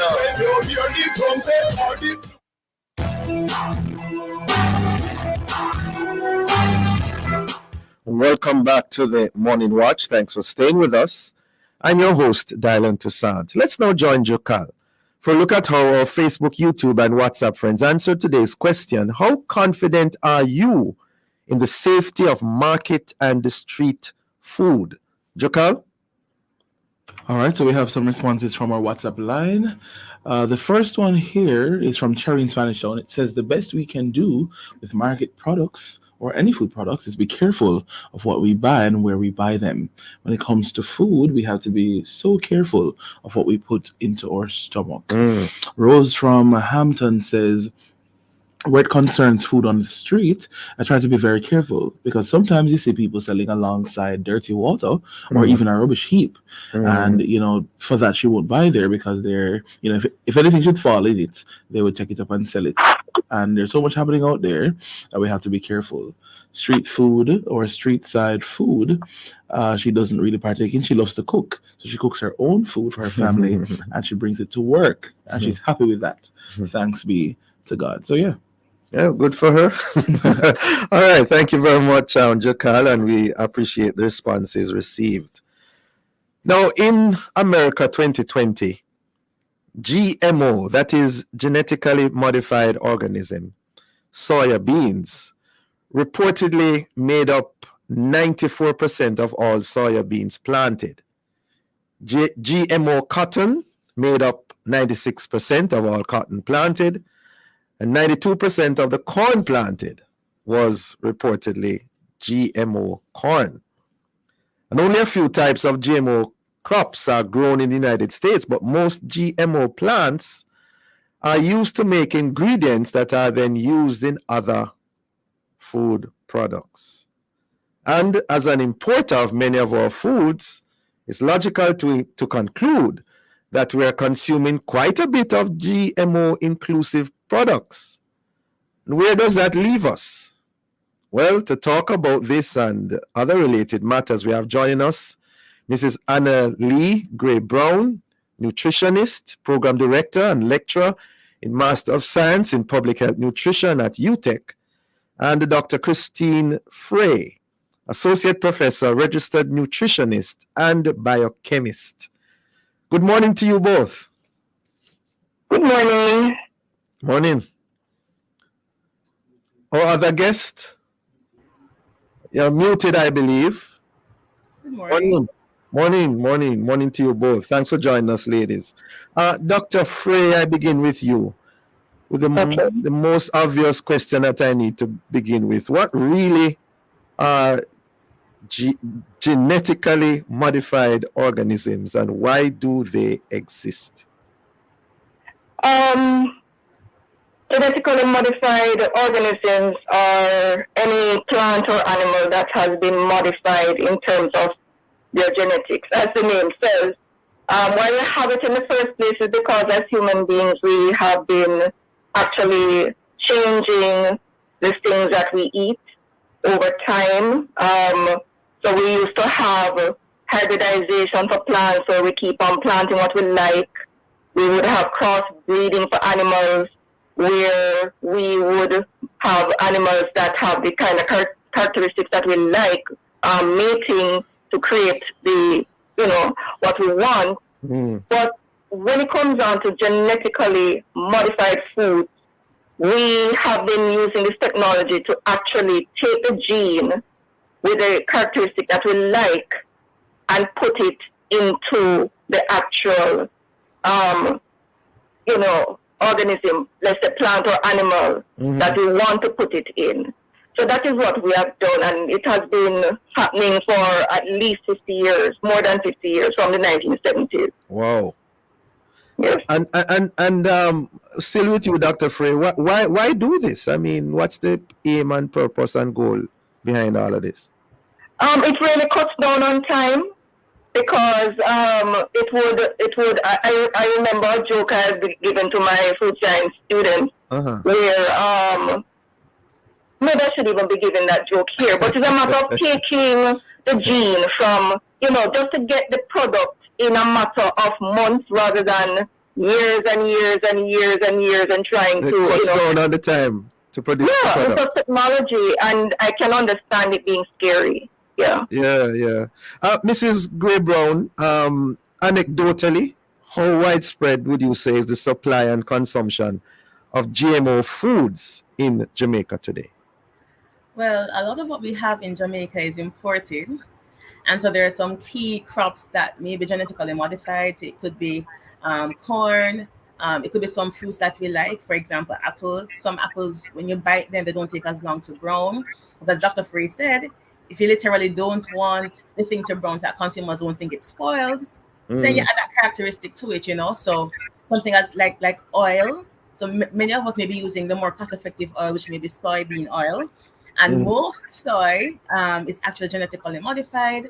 Speaker 6: Welcome back to the Morning Watch. Thanks for staying with us. I'm your host, Dylan Toussaint. Let's now join Jokal for a look at how our Facebook, YouTube, and WhatsApp friends answered today's question: how confident are you in the safety of market and the street food? Jokal?
Speaker 2: All right, so we have some responses from our WhatsApp line. The first one here is from Cherry in Spanish Town. It says the best we can do with market products or any food products is be careful of what we buy and where we buy them. When it comes to food, we have to be so careful of what we put into our stomach. Rose from Hampton says, where it concerns food on the street, I try to be very careful because sometimes you see people selling alongside dirty water or even a rubbish heap. And, for that, you won't buy there because they're, if anything should fall in it, they would take it up and sell it. And there's so much happening out there that we have to be careful. Street food or street side food, she doesn't really partake in. She loves to cook. So she cooks her own food for her family and she brings it to work. And she's happy with that. Thanks be to God. So, yeah.
Speaker 6: Yeah, good for her. All right. Thank you very much, Jakal, and we appreciate the responses received. Now, in America 2020, GMO, that is genetically modified organism, soya beans, reportedly made up 94% of all soya beans planted. GMO cotton made up 96% of all cotton planted, and 92% of the corn planted was reportedly GMO corn. And only a few types of GMO crops are grown in the United States, but most GMO plants are used to make ingredients that are then used in other food products. And as an importer of many of our foods, it's logical to conclude that we are consuming quite a bit of GMO inclusive products. And where does that leave us? Well, to talk about this and other related matters, we have joining us Mrs. Anna Lee Gray Brown, nutritionist, program director, and lecturer in Master of Science in Public Health Nutrition at UTEC, and Dr. Christine Frey, associate professor, registered nutritionist, and biochemist. Good morning to you both.
Speaker 9: Good morning.
Speaker 6: Morning. Our other guest? You're muted, I believe.
Speaker 12: Good morning.
Speaker 6: Morning to you both. Thanks for joining us, ladies. Dr. Frey, I begin with you. With the most obvious question that I need to begin with. What really are genetically modified organisms, and why do they exist?
Speaker 9: Genetically modified organisms are any plant or animal that has been modified in terms of their genetics. As the name says, why we have it in the first place is because as human beings we have been actually changing the things that we eat over time. So we used to have hybridization for plants where we keep on planting what we like. We would have cross-breeding for animals where we would have animals that have the kind of characteristics that we like, mating to create the, what we want. But when it comes down to genetically modified foods, we have been using this technology to actually take the gene with a characteristic that we like and put it into the actual, organism, let's say plant or animal, that we want to put it in. So that is what we have done, and it has been happening for at least 50 years, more than 50 years, from the 1970s.
Speaker 6: Wow.
Speaker 9: Yes.
Speaker 6: And still with you, Dr. Frey, why do this? I mean, what's the aim and purpose and goal behind all of this?
Speaker 9: It really cuts down on time, because it would. I remember a joke I had given to my food science students, where maybe I should even be giving that joke here, but it's a matter of taking the gene from, just to get the product in a matter of months rather than years and years and years and years and trying
Speaker 6: It
Speaker 9: to,
Speaker 6: cuts down on the time to produce the
Speaker 9: yeah,
Speaker 6: product.
Speaker 9: it's a technology, and I can understand it being scary. Yeah.
Speaker 6: Mrs. Gray Brown, anecdotally, how widespread would you say is the supply and consumption of GMO foods in Jamaica today?
Speaker 12: Well, a lot of what we have in Jamaica is imported. And so there are some key crops that may be genetically modified. It could be corn. It could be some fruits that we like, for example, apples. Some apples, when you bite them, they don't take as long to brown. But as Dr. Frey said, if you literally don't want the thing to brown so that consumers won't think it's spoiled, then you add that characteristic to it, So something as like oil. So many of us may be using the more cost-effective oil, which may be soybean oil. And most soy is actually genetically modified.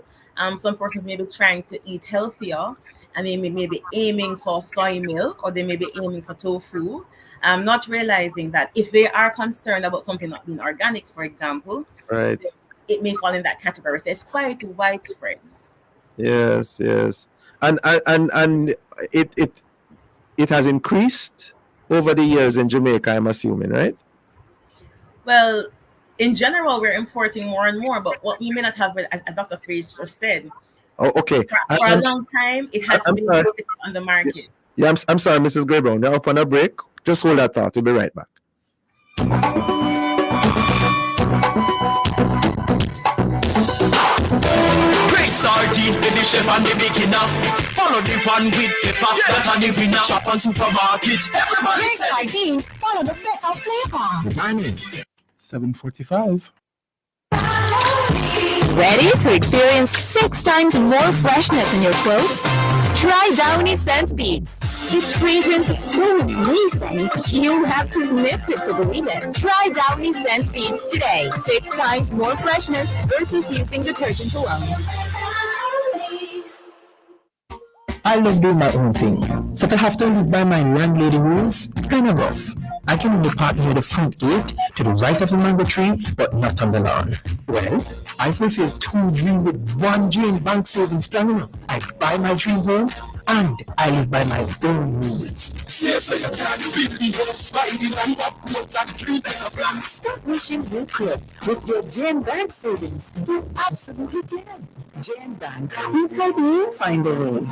Speaker 12: Some persons may be trying to eat healthier, and they may be aiming for soy milk, or they may be aiming for tofu, not realizing that if they are concerned about something not being organic, for example,
Speaker 6: right,
Speaker 12: it may fall in that category. So it's quite widespread.
Speaker 6: Yes. And it has increased over the years in Jamaica, I'm assuming, right?
Speaker 12: Well, in general, we're importing more and more, but what we may not have, as Dr. Freeze just said,
Speaker 6: Oh, okay.
Speaker 12: for a long time, it has
Speaker 6: I'm
Speaker 12: been
Speaker 6: sorry.
Speaker 12: on the market.
Speaker 6: Yeah, I'm sorry, Mrs. Gray Brown. You're up on a break. Just hold that thought. We'll be right back.
Speaker 11: Great sardine for the chef and the beginner. Follow the one with pepper, that and the winner. Shop on supermarket. Everybody
Speaker 10: Great
Speaker 11: say
Speaker 10: sardines, follow the better flavor.
Speaker 8: Diamonds.
Speaker 2: 7:45.
Speaker 1: Ready to experience 6 times more freshness in your clothes? Try Downy Scent Beads. Its fragrance is so amazing, you have to sniff it to believe it. Try Downy Scent Beads today. 6 times more freshness versus using detergent alone.
Speaker 8: I love doing my own thing, so to have to live by my landlady rules, kind of rough. I can only park near the front gate to the right of the mango tree, but not on the lawn. Well, I fulfill 2 dreams with 1 Jane bank savings plan. I buy my dream home, and I live by my own rules.
Speaker 10: Stop wishing you could. With your Jane Bank savings, you absolutely can. Jane Bank, we help you find a way.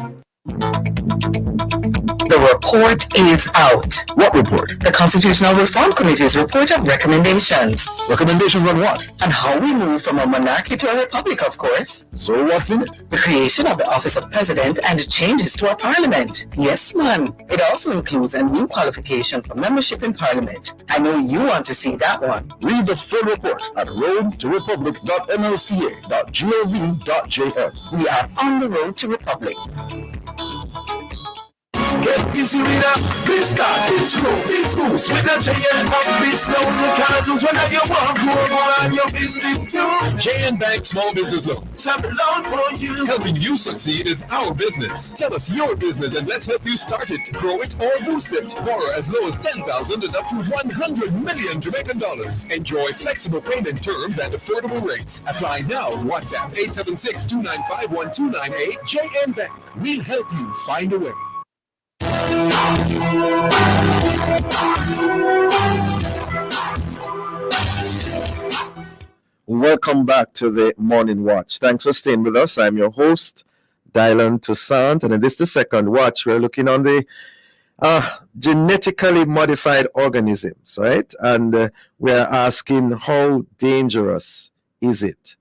Speaker 4: The report is out.
Speaker 5: What report?
Speaker 4: The Constitutional Reform Committee's report of recommendations
Speaker 5: Recommendations on what?
Speaker 4: on how we move from a monarchy to a republic, of course.
Speaker 5: So what's in it?
Speaker 4: The creation of the office of president and changes to our parliament. Yes, man. It also includes a new qualification for membership in parliament. I know you want to see that one.
Speaker 5: Read the full report at roadtorepublic.nlca.gov.jm.
Speaker 4: We are on the road to republic.
Speaker 11: get busy with a Krista, this goose with a JN Bank biz loan. You can't lose when you want more on your business too.
Speaker 13: JN Bank Small Business Loan.
Speaker 11: Some loan for you.
Speaker 13: Helping you succeed is our business. Tell us your business and let's help you start it, grow it, or boost it. Borrow as low as $10,000 and up to 100 million Jamaican dollars. Enjoy flexible payment terms and affordable rates. Apply now. WhatsApp 876-295-1298. JN Bank. We'll help you find a way.
Speaker 6: Welcome back to the Morning Watch. Thanks for staying with us. I'm your host, Dylan Toussaint, and in this the second watch, we're looking on the genetically modified organisms, right? And we're asking how dangerous is it?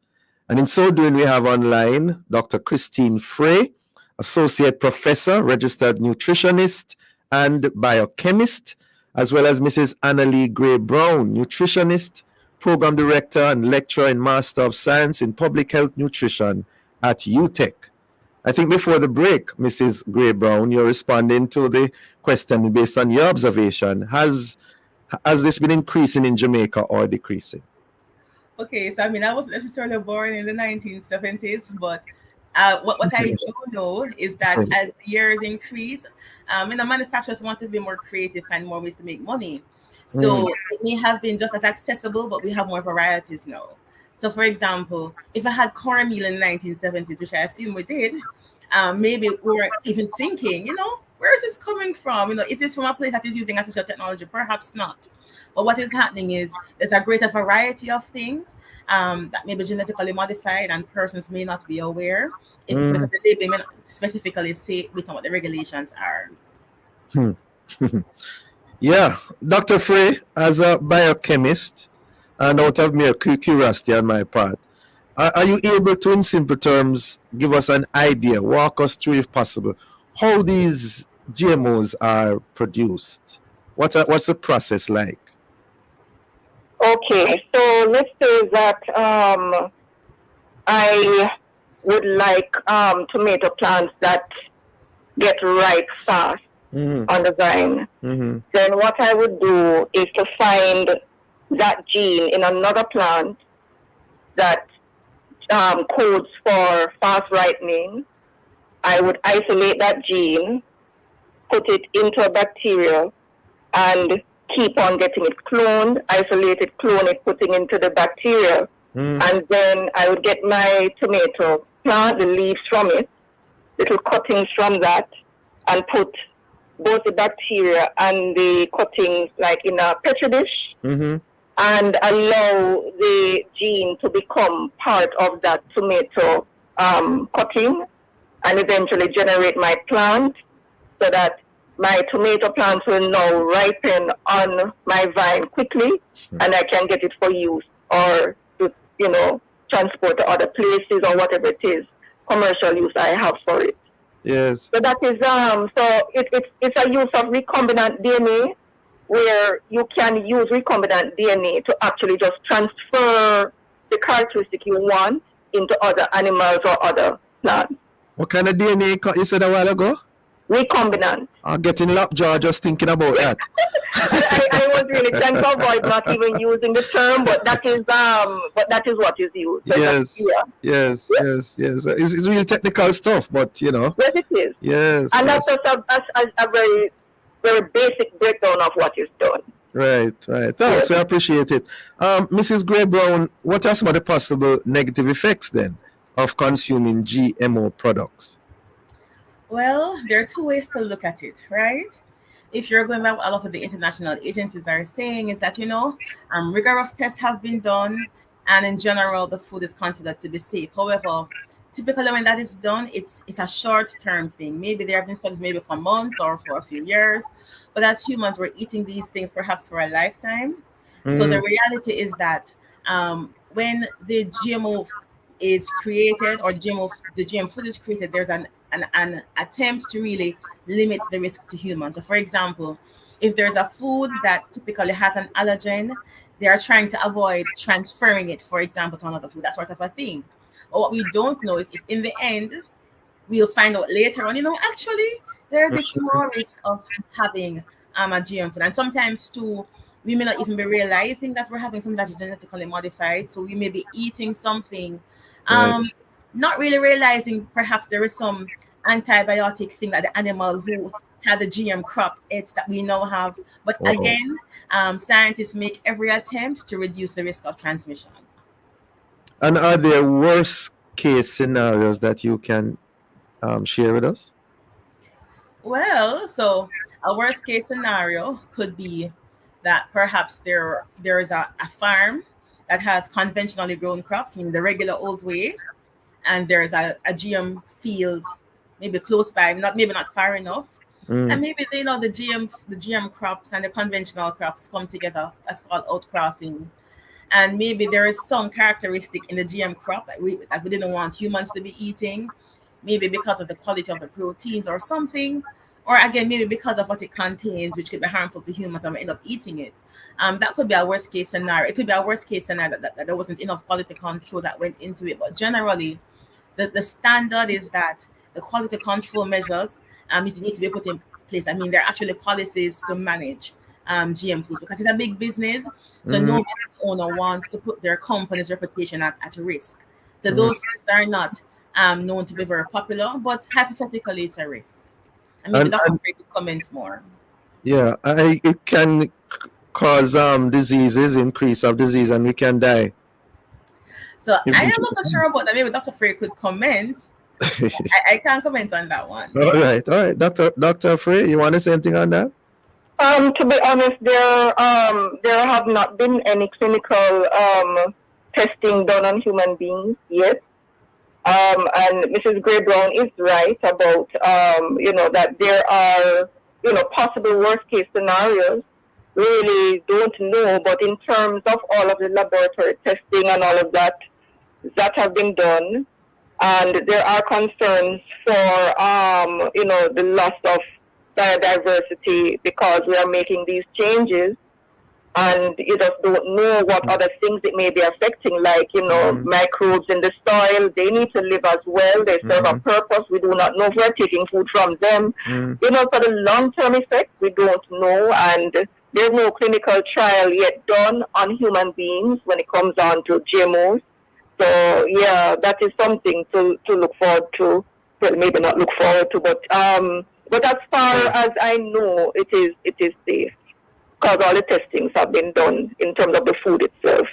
Speaker 6: And in so doing, we have online Dr. Christine Frey, Associate Professor, Registered Nutritionist, and Biochemist, as well as Mrs. Annalie Gray Brown, Nutritionist, Program Director and Lecturer in Master of Science in Public Health Nutrition at UTech. I think before the break, Mrs. Gray Brown, you're responding to the question based on your observation. Has this been increasing in Jamaica or decreasing?
Speaker 12: Okay, so I mean, I wasn't necessarily born in the 1970s, but what I do know is that as the years increase, the manufacturers want to be more creative and more ways to make money. So it may have been just as accessible, but we have more varieties now. So for example, if I had cornmeal in the 1970s, which I assume we did, maybe we weren't even thinking, where is this coming from? Is this from a place that is using artificial technology? Perhaps not. But what is happening is there's a greater variety of things that may be genetically modified and persons may not be aware because the label may not specifically say based on what the regulations are.
Speaker 6: Yeah, Dr. Frey, as a biochemist, and out of mere curiosity on my part, are you able to, in simple terms, give us an idea, walk us through, if possible, how these GMOs are produced? What's the process like?
Speaker 9: Okay, so let's say that I would like tomato plants that get ripe fast on the vine. Then what I would do is to find that gene in another plant that codes for fast ripening. I would isolate that gene, put it into a bacteria, and keep on getting it cloned, isolate it, clone it, putting into the bacteria. And then I would get my tomato plant, the leaves from it, little cuttings from that, and put both the bacteria and the cuttings like in a petri dish.
Speaker 14: and allow the gene to become part of that tomato cutting and eventually generate my plant so that my tomato plants will now ripen on my vine quickly and I can get it for use or to, transport to other places or whatever it is, commercial use I have for it.
Speaker 6: Yes.
Speaker 14: So that is so it's a use of recombinant DNA where you can use recombinant DNA to actually just transfer the characteristic you want into other animals or other plants.
Speaker 6: What kind of DNA you said a while ago?
Speaker 14: Recombinant.
Speaker 6: I'm getting lockjaw just thinking about that.
Speaker 14: I was really trying to avoid not even using the term, but that is what is used. So
Speaker 6: yes. It's really technical stuff, but
Speaker 14: Yes, it is.
Speaker 6: Yes.
Speaker 14: And that's just a very, very basic breakdown of what is done.
Speaker 6: Right. Thanks, we appreciate it. Mrs. Gray Brown, what are some of the possible negative effects then of consuming GMO products?
Speaker 12: Well, there are two ways to look at it, right? If you're going by what a lot of the international agencies are saying, is that, rigorous tests have been done, and in general, the food is considered to be safe. However, typically when that is done, it's a short-term thing. Maybe there have been studies maybe for months or for a few years, but as humans, we're eating these things perhaps for a lifetime. So the reality is that when the GMO is created or the GM food is created, there's an attempt to really limit the risk to humans. So for example, if there's a food that typically has an allergen, they are trying to avoid transferring it, for example, to another food, that sort of a thing. But what we don't know is if in the end, we'll find out later on, actually, there's this small risk of having a GM food. And sometimes too, we may not even be realizing that we're having something that's genetically modified. So we may be eating something, not really realizing perhaps there is some antibiotic thing that the animal who had the GM crop ate that we now have. But again, scientists make every attempt to reduce the risk of transmission.
Speaker 6: And are there worst case scenarios that you can share with us?
Speaker 12: Well, so a worst case scenario could be that perhaps there is a farm that has conventionally grown crops, meaning the regular old way, and there's a GM field maybe close by, maybe not far enough. And maybe the GM crops and the conventional crops come together. That's called outcrossing. And maybe there is some characteristic in the GM crop that we didn't want humans to be eating, maybe because of the quality of the proteins or something, or again, maybe because of what it contains, which could be harmful to humans and we end up eating it. That could be a worst case scenario. It could be a worst case scenario that there wasn't enough quality control that went into it. But generally, the standard is that the quality control measures need to be put in place. I mean, there are actually policies to manage GM foods because it's a big business. So no business owner wants to put their company's reputation at risk. So those things are not known to be very popular, but hypothetically, it's a risk. I mean, that's a great comment more.
Speaker 6: Yeah, it can cause diseases, increase of disease, and we can die.
Speaker 12: So I am not so sure about that. Maybe Dr. Frey could comment. I can't comment on that one.
Speaker 6: All right. Dr. Frey, you want to say anything on that?
Speaker 14: To be honest, there have not been any clinical testing done on human beings yet. And Mrs. Gray Brown is right about that there are possible worst case scenarios. Really don't know, but in terms of all of the laboratory testing and all of that have been done, and there are concerns for the loss of biodiversity because we are making these changes, and you just don't know what other things it may be affecting, like microbes in the soil. They need to live as well. They serve a purpose. We do not know if we're taking food from them. For the long-term effects, we don't know, and there's no clinical trial yet done on human beings when it comes on to GMOs. So yeah, that is something to look forward to. Well, maybe not look forward to, but as far as I know, it is safe because all the testings have been done in terms of the food itself.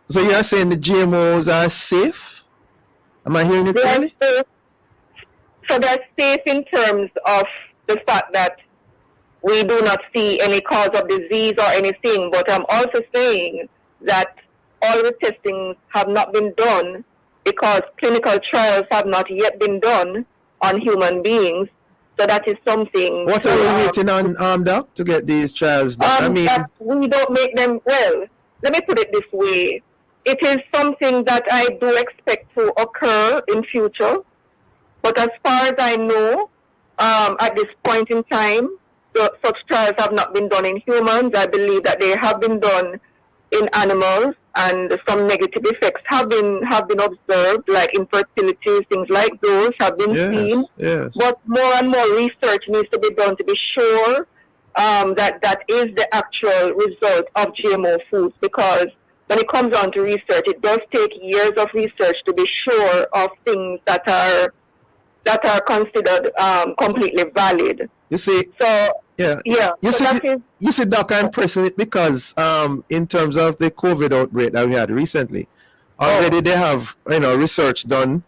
Speaker 6: So you're saying the GMOs are safe? Am I hearing it correctly?
Speaker 14: So they're safe in terms of the fact that we do not see any cause of disease or anything. But I'm also saying that all the testings have not been done because clinical trials have not yet been done on human beings. So that is something.
Speaker 6: What are we waiting on, Doc, to get these trials done? I mean,
Speaker 14: that we don't make them, well, let me put it this way. It is something that I do expect to occur in future. But as far as I know, at this point in time, such trials have not been done in humans. I believe that they have been done in animals, and some negative effects have been observed, like infertility, things like those have been seen.
Speaker 6: Yes.
Speaker 14: But more and more research needs to be done to be sure that is the actual result of GMO foods, because when it comes down to research, it does take years of research to be sure of things that are considered completely valid.
Speaker 6: You see,
Speaker 14: so
Speaker 6: yeah. You see, Doc, I'm pressing it because in terms of the COVID outbreak that we had recently, already they have research done,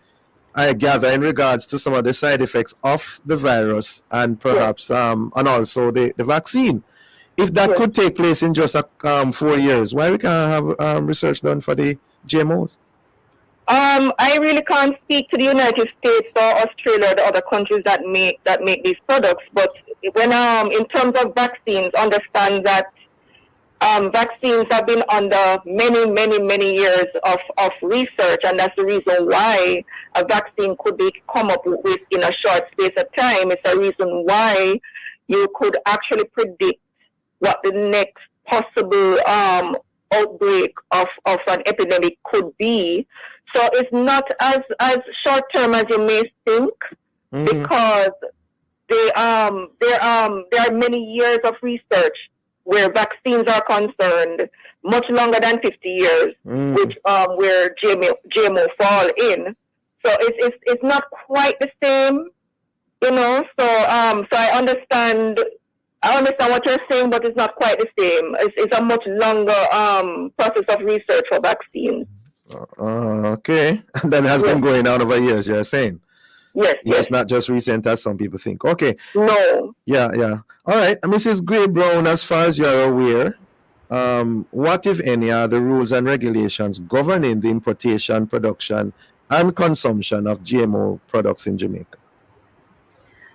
Speaker 6: I gather, in regards to some of the side effects of the virus and perhaps and also the vaccine. If that could take place in just 4 years, why we can't have research done for the GMOs?
Speaker 14: I really can't speak to the United States or Australia or the other countries that make these products. But when in terms of vaccines, understand that vaccines have been under many years of research, and that's the reason why a vaccine could be come up with in a short space of time. It's a reason why you could actually predict what the next possible outbreak of an epidemic could be. So it's not as short term as you may think, because there are many years of research where vaccines are concerned, much longer than 50 years, which where GMO fall in. So it's not quite the same, So so I understand what you're saying, but it's not quite the same. It's a much longer process of research for vaccines.
Speaker 6: Okay, and that has been going on over years. You're saying?
Speaker 14: Yes.
Speaker 6: It's not just recent as some people think. Okay.
Speaker 14: No.
Speaker 6: Yeah. All right, Mrs. Gray Brown. As far as you're aware, what, if any, are the rules and regulations governing the importation, production, and consumption of GMO products in Jamaica?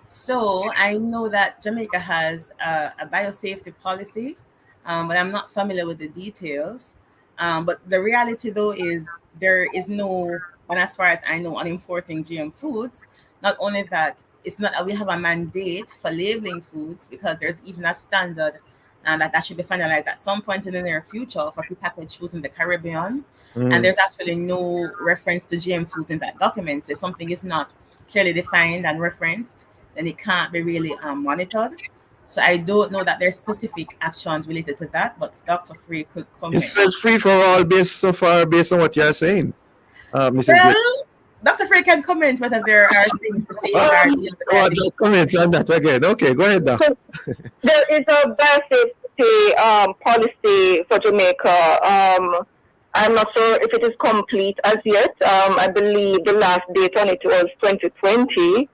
Speaker 12: So I know that Jamaica has a biosafety policy, but I'm not familiar with the details. But the reality, though, is there is no, and as far as I know, on importing GM foods. Not only that, it's not that we have a mandate for labeling foods, because there's even a standard that should be finalized at some point in the near future for prepackaged foods in the Caribbean. And there's actually no reference to GM foods in that document. So if something is not clearly defined and referenced, then it can't be really monitored. So I don't know that there's specific actions related to that, but Dr. Free could comment.
Speaker 6: It says free for all based on what you're saying, Mrs.
Speaker 12: Well,
Speaker 6: Gray.
Speaker 12: Dr. Free can comment whether there are things to say.
Speaker 6: Comment on that again. Okay, go ahead now.
Speaker 14: There is a biosafety policy for Jamaica. I'm not sure if it is complete as yet. I believe the last date on it was 2020.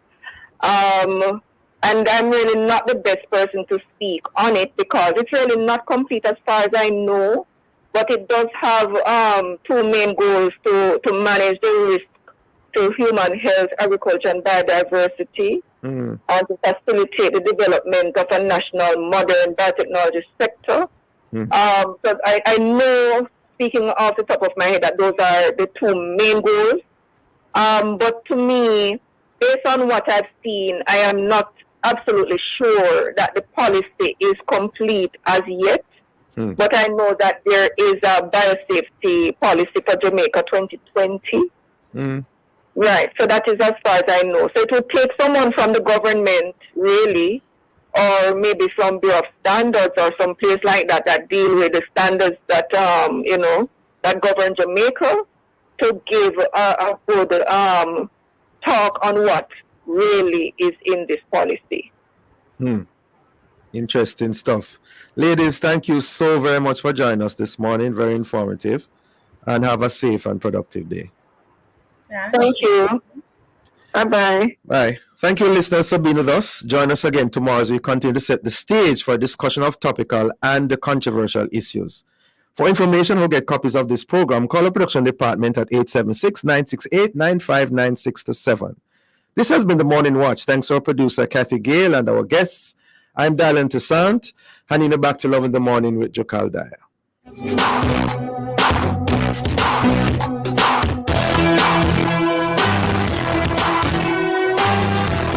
Speaker 14: And I'm really not the best person to speak on it, because it's really not complete as far as I know. But it does have two main goals: to manage the risk to human health, agriculture, and biodiversity, and to facilitate the development of a national modern biotechnology sector. So I know, speaking off the top of my head, that those are the two main goals. But to me, based on what I've seen, I am not absolutely sure that the policy is complete as yet. But I know that there is a biosafety policy for Jamaica 2020. Right, so that is as far as I know. So it would take someone from the government, really, or maybe from Bureau of Standards or some place like that that deal with the standards that that govern Jamaica, to give a good talk on what really is in this policy.
Speaker 6: Interesting stuff. Ladies, thank you so very much for joining us this morning. Very informative. And have a safe and productive day.
Speaker 14: Thank you. Bye-bye.
Speaker 6: Bye. Thank you, listeners, for being with us. Join us again tomorrow as we continue to set the stage for a discussion of topical and controversial issues. For information or get copies of this program, call our production department at 876-968-9596-7. This has been the Morning Watch. Thanks to our producer, Kathy Gale, and our guests. I'm Dylan Toussaint, handing it back to Love in the Morning with Jokal Dyer.